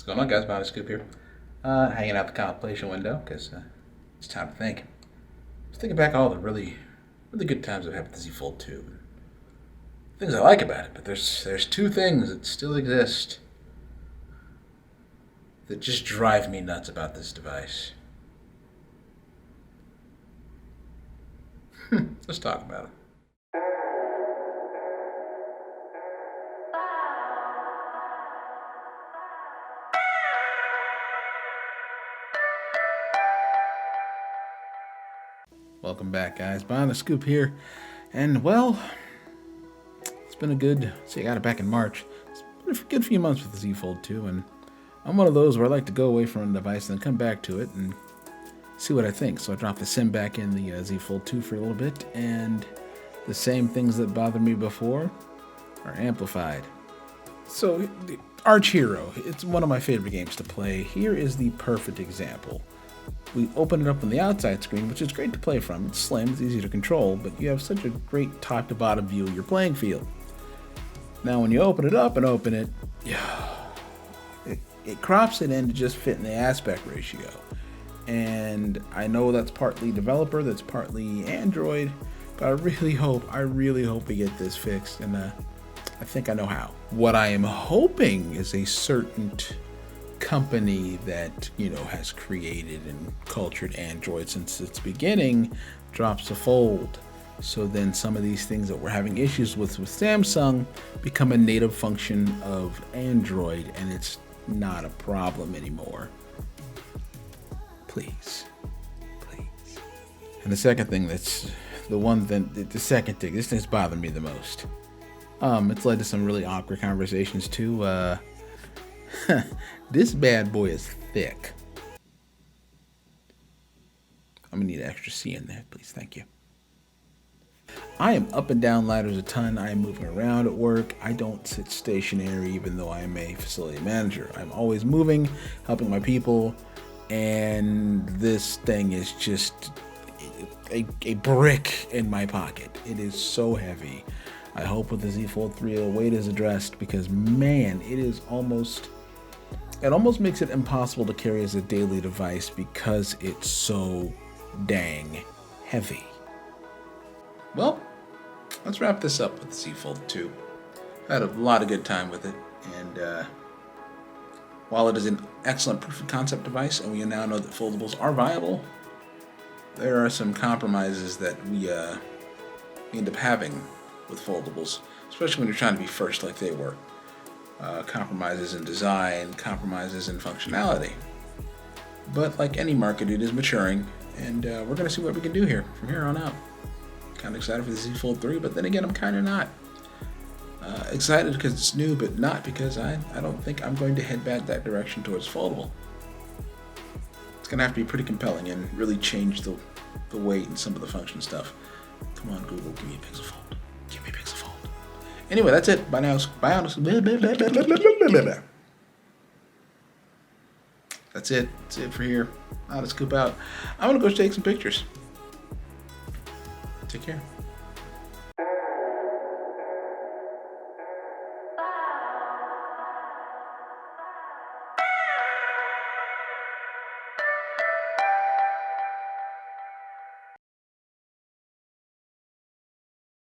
going on, guys? TheBionicScoop here. Hanging out the contemplation window because it's time to think. I was thinking back all the really good times I've had with the Z Fold 2. Things I like about it, but there's two things that still exist that just drive me nuts about this device. Let's talk about it. Welcome back, guys. TheBionicScoop here. And, well, it's been a good... See, I got it back in March. It's been a good few months with the Z Fold 2, and I'm one of those where I like to go away from a device and then come back to it and see what I think. So I dropped the SIM back in the Z Fold 2 for a little bit, and the same things that bothered me before are amplified. So, the Arch Hero, it's one of my favorite games to play. Here is the perfect example. We open it up on the outside screen, which is great to play from. It's slim, it's easy to control, but you have such a great top to bottom view of your playing field. Now when you open it up and open it, it crops it in to just fit in the aspect ratio. And I know that's partly developer, that's partly Android, but I really hope we get this fixed, and I think I know how. What I am hoping is a certain company that, has created and cultured Android since its beginning drops a fold. So then some of these things that we're having issues with Samsung become a native function of Android, and it's not a problem anymore. Please. And the second thing this thing's bothering me the most. It's led to some really awkward conversations too. This bad boy is thick. I'm gonna need an extra C in there, please. Thank you. I am up and down ladders a ton. I am moving around at work. I don't sit stationary, even though I am a facility manager. I'm always moving, helping my people, and this thing is just a brick in my pocket. It is so heavy. I hope with the Z Fold 3 the weight is addressed, because man, it almost makes it impossible to carry as a daily device because it's so dang heavy. Well, let's wrap this up with the Z Fold 2. I had a lot of good time with it, and while it is an excellent proof of concept device, and we now know that foldables are viable, there are some compromises that we end up having with foldables, especially when you're trying to be first like they were. Compromises in design, compromises in functionality. But like any market, it is maturing, and we're going to see what we can do here from here on out. Kind of excited for the Z Fold 3, but then again, I'm kind of not. Excited because it's new, but not because I don't think I'm going to head back that direction towards foldable. It's going to have to be pretty compelling and really change the weight and some of the function stuff. Come on, Google, give me a Pixel Fold. Give me a Pixel Fold. Anyway, that's it. By now, that's it. That's it for here. I'll just scoop out. I'm going to go take some pictures. Take care.